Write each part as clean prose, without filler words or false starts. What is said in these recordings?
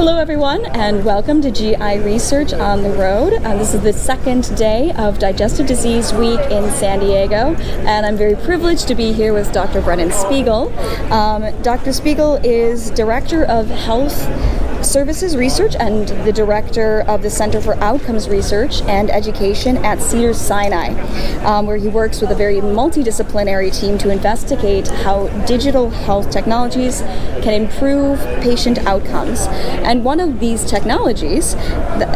Hello everyone, and welcome to GI Research on the Road. This is the second day of Digestive Disease Week in San Diego, and I'm very privileged to be here with Dr. Brennan Spiegel. Dr. Spiegel is Director of Health Services Research and the Director of the Center for Outcomes Research and Education at Cedars-Sinai, where he works with a very multidisciplinary team to investigate how digital health technologies can improve patient outcomes. And one of these technologies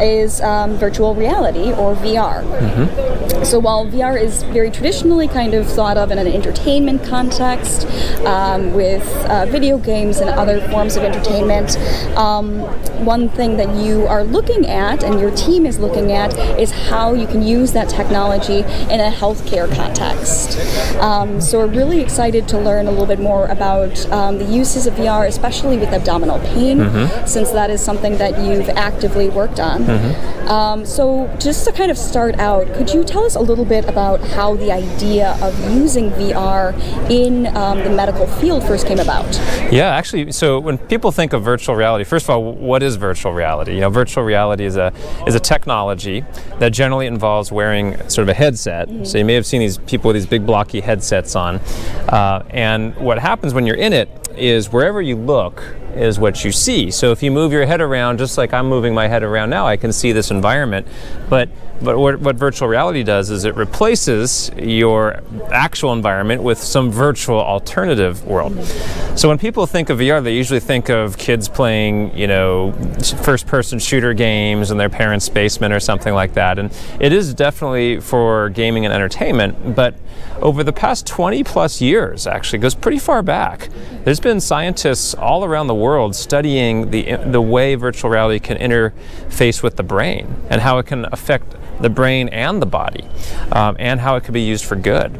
is virtual reality, or VR. Mm-hmm. So while VR is very traditionally kind of thought of in an entertainment context, with video games and other forms of entertainment, one thing that you are looking at and your team is looking at is how you can use that technology in a healthcare context. So we're really excited to learn a little bit more about the uses of VR, especially with abdominal pain, mm-hmm. since that is something that you've actively worked on. Mm-hmm. So just to kind of start out, could you tell us a little bit about how the idea of using VR in the medical field first came about? Yeah, actually, so when people think of virtual reality, first of all, what is virtual reality? You know, virtual reality is a technology that generally involves wearing sort of a headset. Mm-hmm. So you may have seen these people with these big blocky headsets on. And what happens when you're in it is wherever you look is what you see. So if you move your head around, just like I'm moving my head around now, I can see this environment. But what virtual reality does is it replaces your actual environment with some virtual alternative world. So when people think of VR, they usually think of kids playing, you know, first-person shooter games in their parents' basement or something like that. And it is definitely for gaming and entertainment, but over the past 20 plus years, actually, goes pretty far back, there's been scientists all around the world studying the way virtual reality can interface with the brain and how it can affect the brain and the body, and how it could be used for good.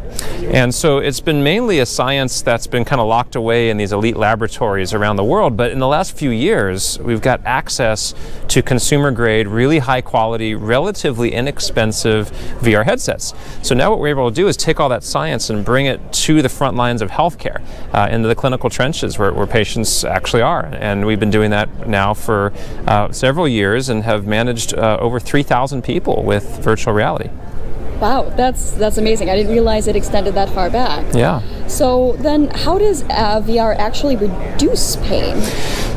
And so it's been mainly a science that's been kind of locked away in these elite laboratories around the world, but in the last few years we've got access to consumer grade, really high quality, relatively inexpensive VR headsets. So now what we're able to do is take all that science and bring it to the front lines of healthcare, into the clinical trenches where patients actually are. And we've been doing that now for several years and have managed over 3,000 people with virtual reality. Wow, that's amazing. I didn't realize it extended that far back. Yeah. So then how does VR actually reduce pain?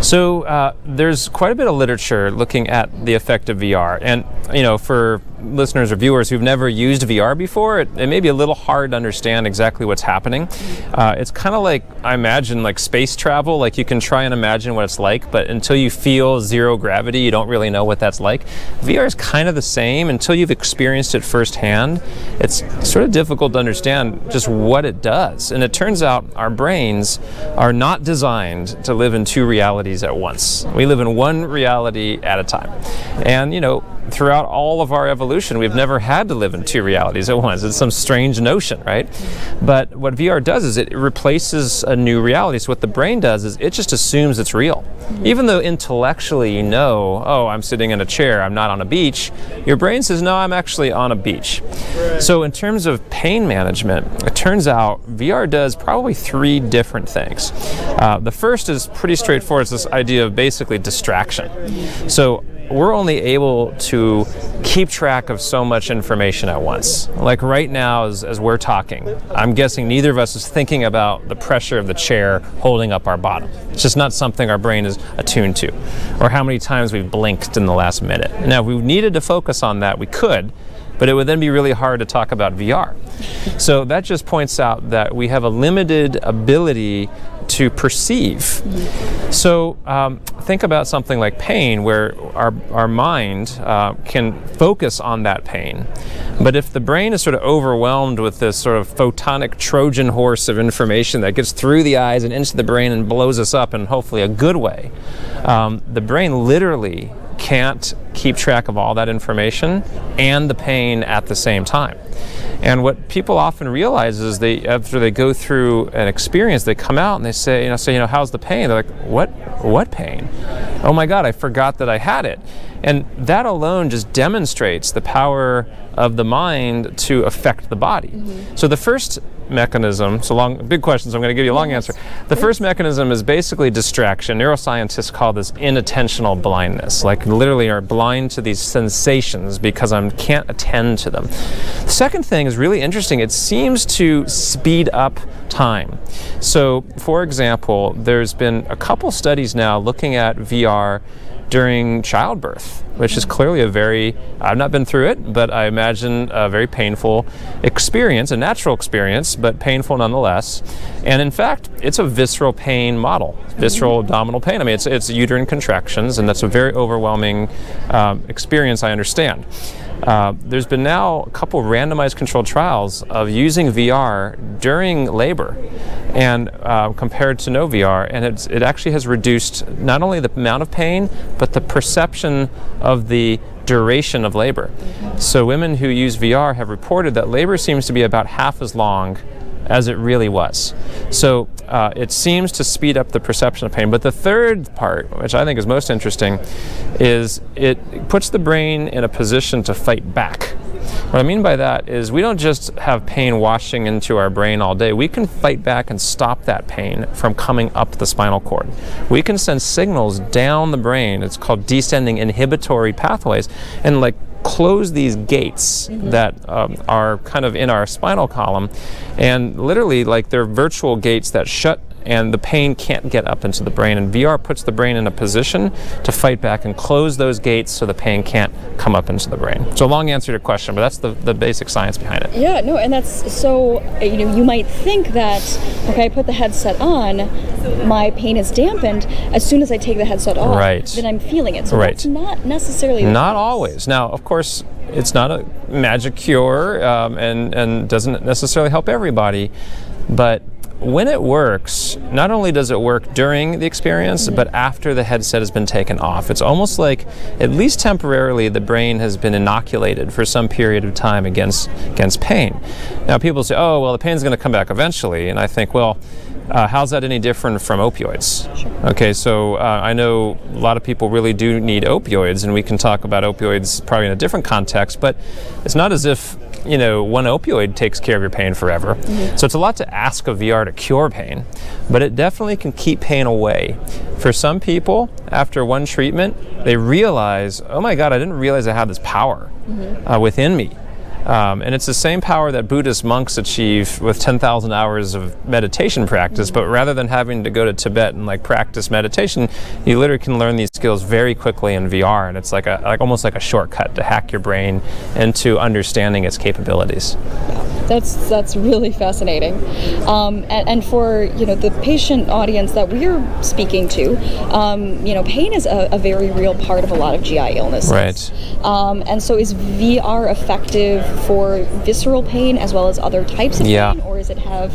So there's quite a bit of literature looking at the effect of VR. And, you know, for listeners or viewers who've never used VR before, it may be a little hard to understand exactly what's happening. It's kind of like, I imagine, like space travel. Like you can try and imagine what it's like, but until you feel zero gravity, you don't really know what that's like. VR is kind of the same. Until you've experienced it firsthand, it's sort of difficult to understand just what it does. And it turns out our brains are not designed to live in two realities at once. We live in one reality at a time. And, you know, throughout all of our evolution, we've never had to live in two realities at once. It's some strange notion, right? But what VR does is it replaces a new reality. So what the brain does is it just assumes it's real. Even though intellectually you know, oh, I'm sitting in a chair, I'm not on a beach, your brain says, no, I'm actually on a beach. Right. So in terms of pain management, it turns out VR does probably three different things. The first is pretty straightforward. It's this idea of basically distraction. So we're only able to keep track of so much information at once. Like right now, as we're talking, I'm guessing neither of us is thinking about the pressure of the chair holding up our bottom. It's just not something our brain is attuned to, or how many times we've blinked in the last minute. Now, if we needed to focus on that, we could, but it would then be really hard to talk about VR. So that just points out that we have a limited ability to perceive. So think about something like pain, where our mind can focus on that pain. But if the brain is sort of overwhelmed with this sort of photonic Trojan horse of information that gets through the eyes and into the brain and blows us up in hopefully a good way, the brain literally can't keep track of all that information and the pain at the same time. And what people often realize is after they go through an experience, they come out and they say, how's the pain? They're like, what pain? Oh my God, I forgot that I had it. And that alone just demonstrates the power of the mind to affect the body. Mm-hmm. So the first mechanism, big question, so I'm going to give you a long answer. The first mechanism is basically distraction. Neuroscientists call this inattentional blindness, like literally are blind to these sensations because I can't attend to them. The second thing is really interesting. It seems to speed up time. So, for example, there's been a couple studies now looking at VR during childbirth, which is clearly I've not been through it, but I imagine a very painful experience, a natural experience, but painful nonetheless. And in fact, it's a visceral pain model, visceral abdominal pain. I mean, it's uterine contractions, and that's a very overwhelming experience, I understand. There's been now a couple randomized controlled trials of using VR during labor and compared to no VR, and it actually has reduced not only the amount of pain, but the perception of the duration of labor. So women who use VR have reported that labor seems to be about half as long as it really was. So it seems to speed up the perception of pain. But the third part, which I think is most interesting, is it puts the brain in a position to fight back. What I mean by that is we don't just have pain washing into our brain all day. We can fight back and stop that pain from coming up the spinal cord. We can send signals down the brain. It's called descending inhibitory pathways, and close these gates that are kind of in our spinal column, and literally they're virtual gates that shut and the pain can't get up into the brain, and VR puts the brain in a position to fight back and close those gates so the pain can't come up into the brain. So long answer to your question, but that's the basic science behind it. Yeah, no, and that's so, you might think that, okay, I put the headset on, my pain is dampened. As soon as I take the headset off, then I'm feeling it. So that's not necessarily the Not case. Always. Now, of course, it's not a magic cure and doesn't necessarily help everybody, but when it works, not only does it work during the experience, but after the headset has been taken off. It's almost like, at least temporarily, the brain has been inoculated for some period of time against pain. Now, people say, oh, well, the pain's going to come back eventually. And I think, well, how's that any different from opioids? Sure. Okay, so I know a lot of people really do need opioids, and we can talk about opioids probably in a different context, but it's not as if one opioid takes care of your pain forever. So it's a lot to ask of VR to cure pain, but it definitely can keep pain away. For some people, after one treatment, they realize, oh my God, I didn't realize I had this power within me. And it's the same power that Buddhist monks achieve with 10,000 hours of meditation practice, but rather than having to go to Tibet and practice meditation, you literally can learn these skills very quickly in VR, and it's almost like a shortcut to hack your brain into understanding its capabilities. That's really fascinating. And for the patient audience that we're speaking to, pain is a very real part of a lot of GI illnesses. Right. And so is VR effective for visceral pain as well as other types of pain, or does it have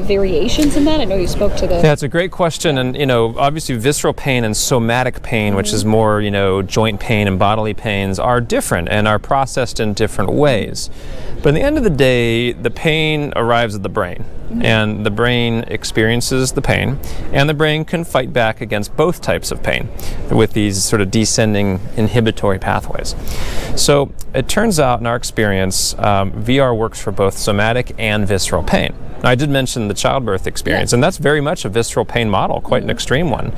variations in that? I know you spoke to the... Yeah, it's a great question, and obviously visceral pain and somatic pain, which is more joint pain and bodily pains, are different and are processed in different ways. But at the end of the day, the pain arrives at the brain, and the brain experiences the pain, and the brain can fight back against both types of pain with these sort of descending inhibitory pathways. So it turns out in our experience, VR works for both somatic and visceral pain. Now, I did mention the childbirth experience, and that's very much a visceral pain model, quite an extreme one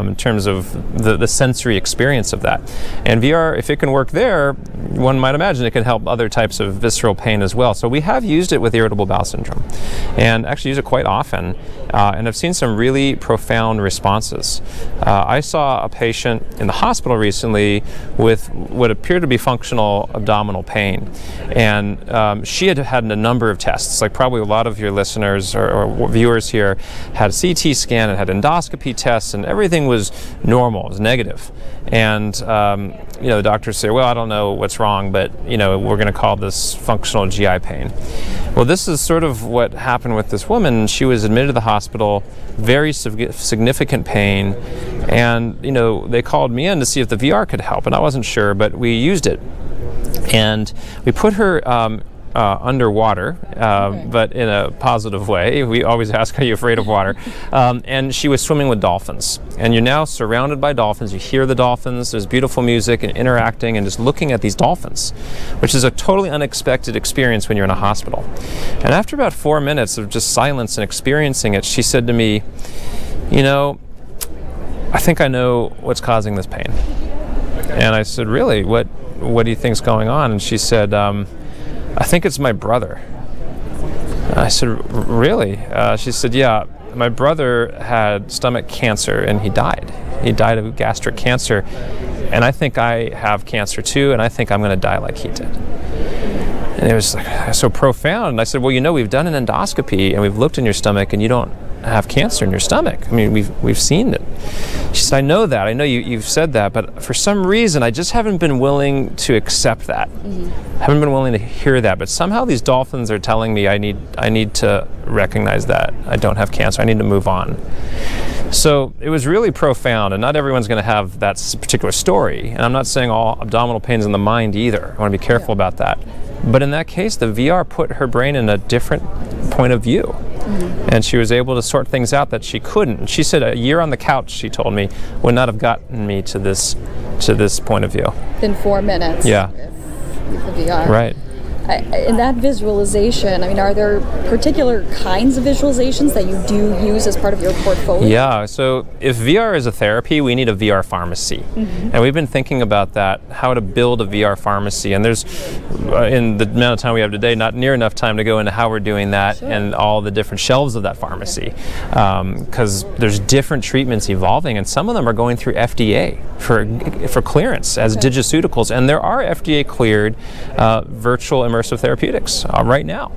in terms of the sensory experience of that. And VR, if it can work there, one might imagine it can help other types of visceral pain as well. So we have used it with irritable bowel syndrome, and actually use it quite often, and I've seen some really profound responses. I saw a patient in the hospital recently with what appeared to be functional abdominal pain, and she had had a number of tests, like probably a lot of your listeners or viewers here had a CT scan and had endoscopy tests, and everything was normal, it was negative. And the doctors say, well, I don't know what's wrong, but we're going to call this functional GI pain. Well, this is sort of what happened with this woman. She was admitted to the hospital, very significant pain, and they called me in to see if the VR could help, and I wasn't sure, but we used it. And we put her underwater, but in a positive way. We always ask, are you afraid of water? And she was swimming with dolphins. And you're now surrounded by dolphins. You hear the dolphins. There's beautiful music and interacting and just looking at these dolphins, which is a totally unexpected experience when you're in a hospital. And after about 4 minutes of just silence and experiencing it, she said to me, I think I know what's causing this pain. And I said, really? What do you think's going on? And she said, I think it's my brother. I said, really? She said, yeah, my brother had stomach cancer and he died. He died of gastric cancer. And I think I have cancer too, and I think I'm going to die like he did. And it was like so profound. And I said, well, we've done an endoscopy and we've looked in your stomach and you don't have cancer in your stomach. I mean, we've seen it. She said, I know that. I know you've said that, but for some reason, I just haven't been willing to accept that. I haven't been willing to hear that. But somehow these dolphins are telling me I need to recognize that I don't have cancer. I need to move on. So it was really profound, and not everyone's going to have that particular story. And I'm not saying all abdominal pain's in the mind either. I want to be careful about that. But in that case, the VR put her brain in a different point of view. And she was able to sort things out that she couldn't. She said a year on the couch, she told me, would not have gotten me to this point of view. In 4 minutes. Yeah. With the VR. Right. In that visualization, are there particular kinds of visualizations that you do use as part of your portfolio? Yeah, so if VR is a therapy, we need a VR pharmacy. And we've been thinking about that, how to build a VR pharmacy. And there's, in the amount of time we have today, not near enough time to go into how we're doing that and all the different shelves of that pharmacy. Because there's different treatments evolving, and some of them are going through FDA for clearance as digiceuticals. And there are FDA cleared virtual immersive therapeutics right now.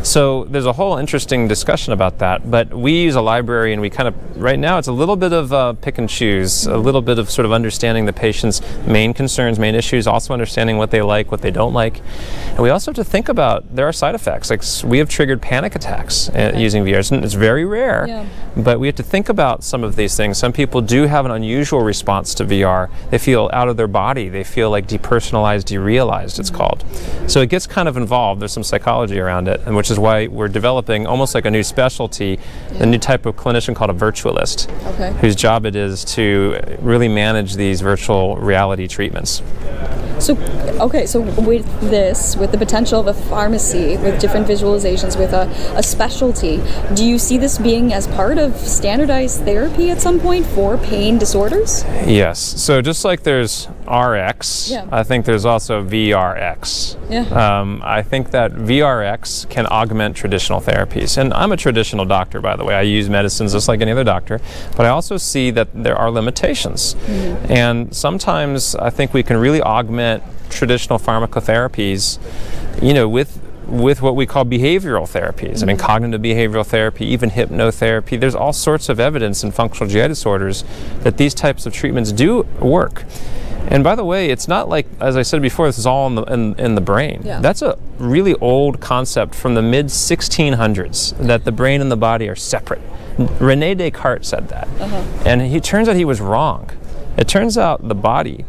So there's a whole interesting discussion about that, but we use a library and we right now it's a little bit of pick and choose, a little bit of sort of understanding the patient's main concerns, main issues, also understanding what they like, what they don't like. And we also have to think about, there are side effects, like we have triggered panic attacks using VR. It's very rare, but we have to think about some of these things. Some people do have an unusual response to VR. They feel out of their body. They feel like depersonalized, derealized, it's called. So it gets kind of involved. There's some psychology around it, and which is why we're developing almost like a new specialty, a new type of clinician called a virtualist, whose job it is to really manage these virtual reality treatments. So with the potential of a pharmacy, with different visualizations, with a specialty, do you see this being as part of standardized therapy at some point for pain disorders? Yes. So just like there's RX, I think there's also VRX. I think that VRX can augment traditional therapies. And I'm a traditional doctor, by the way. I use medicines just like any other doctor. But I also see that there are limitations. And sometimes I think we can really augment traditional pharmacotherapies, with what we call behavioral therapies. I mean, cognitive behavioral therapy, even hypnotherapy. There's all sorts of evidence in functional GI disorders that these types of treatments do work. And by the way, it's not like, as I said before, this is all in the brain. That's a really old concept from the mid-1600s, that the brain and the body are separate. René Descartes said that. And it turns out he was wrong. It turns out the body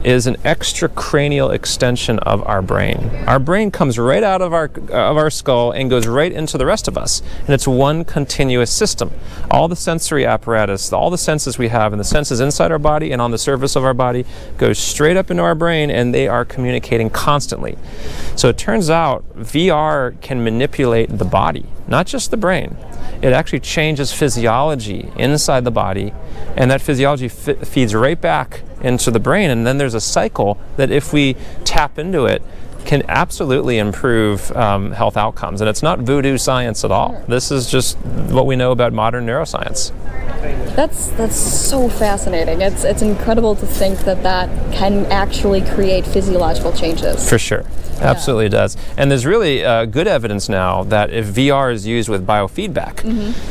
is an extracranial extension of our brain. Our brain comes right out of our skull and goes right into the rest of us. And it's one continuous system. All the sensory apparatus, all the senses we have, and the senses inside our body and on the surface of our body goes straight up into our brain, and they are communicating constantly. So it turns out VR can manipulate the body, not just the brain. It actually changes physiology inside the body, and that physiology feeds right back into the brain, and then there's a cycle that if we tap into it can absolutely improve health outcomes. And it's not voodoo science at all. This is just what we know about modern neuroscience. That's so fascinating. It's incredible to think that can actually create physiological changes. For sure. Absolutely does. And there's really good evidence now that if VR is used with biofeedback,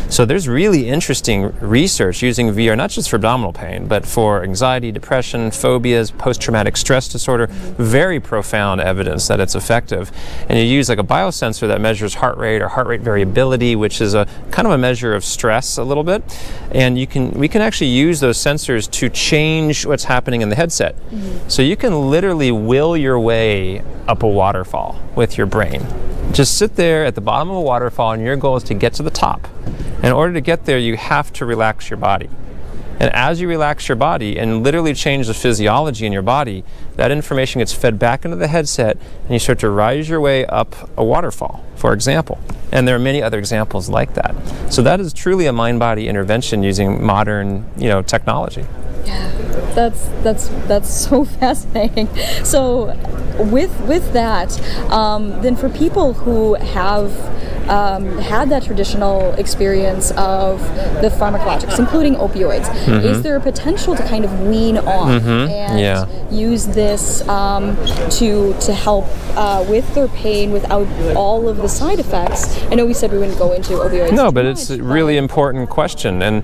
so there's really interesting research using VR, not just for abdominal pain, but for anxiety, depression, phobias, post-traumatic stress disorder, very profound evidence signals that it's effective. And you use like a biosensor that measures heart rate or heart rate variability, which is a kind of a measure of stress a little bit. And we can actually use those sensors to change what's happening in the headset. So you can literally will your way up a waterfall with your brain. Just sit there at the bottom of a waterfall, and your goal is to get to the top. In order to get there, you have to relax your body. And as you relax your body and literally change the physiology in your body, that information gets fed back into the headset, and you start to rise your way up a waterfall, for example. And there are many other examples like that. So that is truly a mind-body intervention using modern, technology. Yeah, that's so fascinating. So with that, then for people who have had that traditional experience of the pharmacologics, including opioids, is there a potential to kind of wean off and use this to help with their pain without all of the side effects? I know we said we wouldn't go into opioids. No, but it's a really important question. And,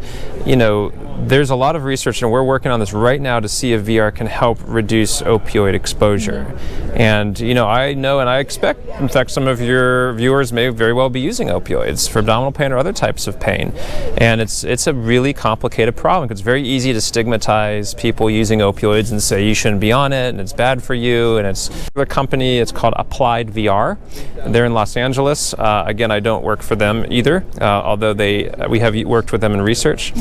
there's a lot of research, and we're working on this right now to see if VR can help reduce opioid exposure. And, I know and I expect, in fact, some of your viewers may very well be using opioids for abdominal pain or other types of pain. And it's a really complicated problem, because it's very easy to stigmatize people using opioids and say you shouldn't be on it and it's bad for you. And it's a company, it's called Applied VR. They're in Los Angeles. Again, I don't work for them either, although we have worked with them in research.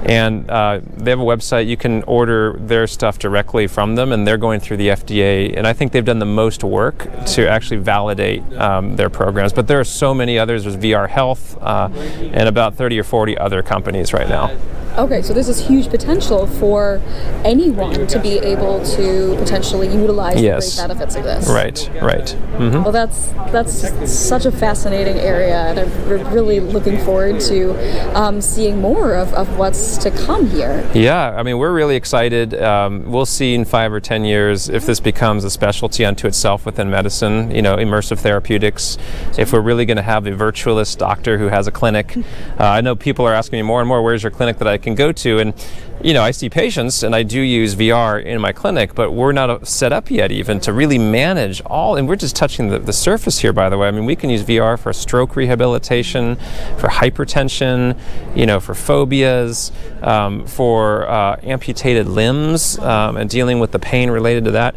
And they have a website. You can order their stuff directly from them, and they're going through the FDA. And I think they've done the most work to actually validate their programs. But there are so many others. There's VR Health and about 30 or 40 other companies right now. Okay, so there's this huge potential for anyone to be able to potentially utilize the great benefits of this. Right. Well, that's such a fascinating area, and I'm really looking forward to seeing more of what's to come here. Yeah, we're really excited. We'll see in 5 or 10 years if this becomes a specialty unto itself within medicine, immersive therapeutics, if we're really going to have a virtualist doctor who has a clinic. I know people are asking me more and more, where's your clinic that I can go to? And I see patients, and I do use VR in my clinic, but we're not set up yet even to really manage all, and we're just touching the surface here, by the way. We can use VR for stroke rehabilitation, for hypertension, for phobias, for amputated limbs, and dealing with the pain related to that.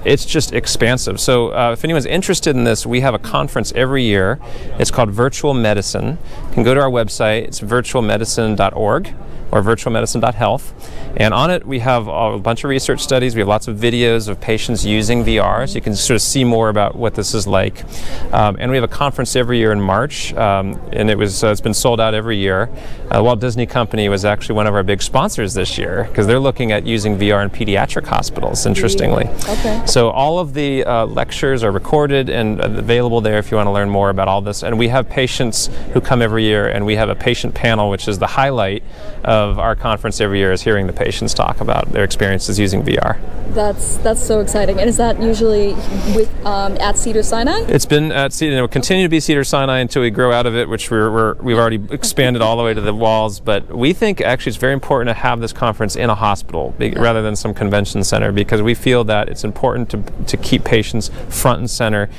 It's just expansive. So if anyone's interested in this, we have a conference every year. It's called Virtual Medicine. You can go to our website. It's virtualmedicine.org or virtualmedicine.health. And on it, we have a bunch of research studies. We have lots of videos of patients using VR, so you can sort of see more about what this is like. And we have a conference every year in March, and it's been sold out every year. Walt Disney Company was actually one of our big sponsors this year, because they're looking at using VR in pediatric hospitals, interestingly. Okay. So all of the lectures are recorded and available there if you want to learn more about all this. And we have patients who come every year, and we have a patient panel, which is the highlight of our conference every year, is hearing the patients talk about their experiences using VR. That's so exciting. And is that usually with at Cedars-Sinai? It's been at Cedar, and it will continue to be Cedars-Sinai until we grow out of it, which we've already expanded all the way to the walls. But we think actually it's very important to have this conference in a hospital rather than some convention center, because we feel that it's important to keep patients front and center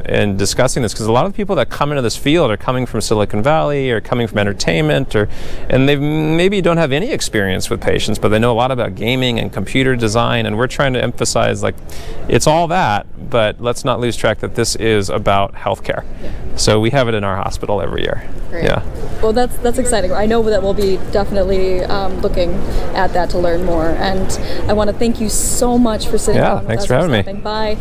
in discussing this, because a lot of the people that come into this field are coming from Silicon Valley or coming from entertainment, and they maybe don't have any experience with patients, but they know a lot about gaming and computer design, and we're trying to emphasize it's all that, but let's not lose track that this is about healthcare. So we have it in our hospital every year. Great. Well, that's exciting. I know that we'll be definitely looking at that to learn more, and I want to thank you so much for sitting down with us. Thanks for having me. Bye.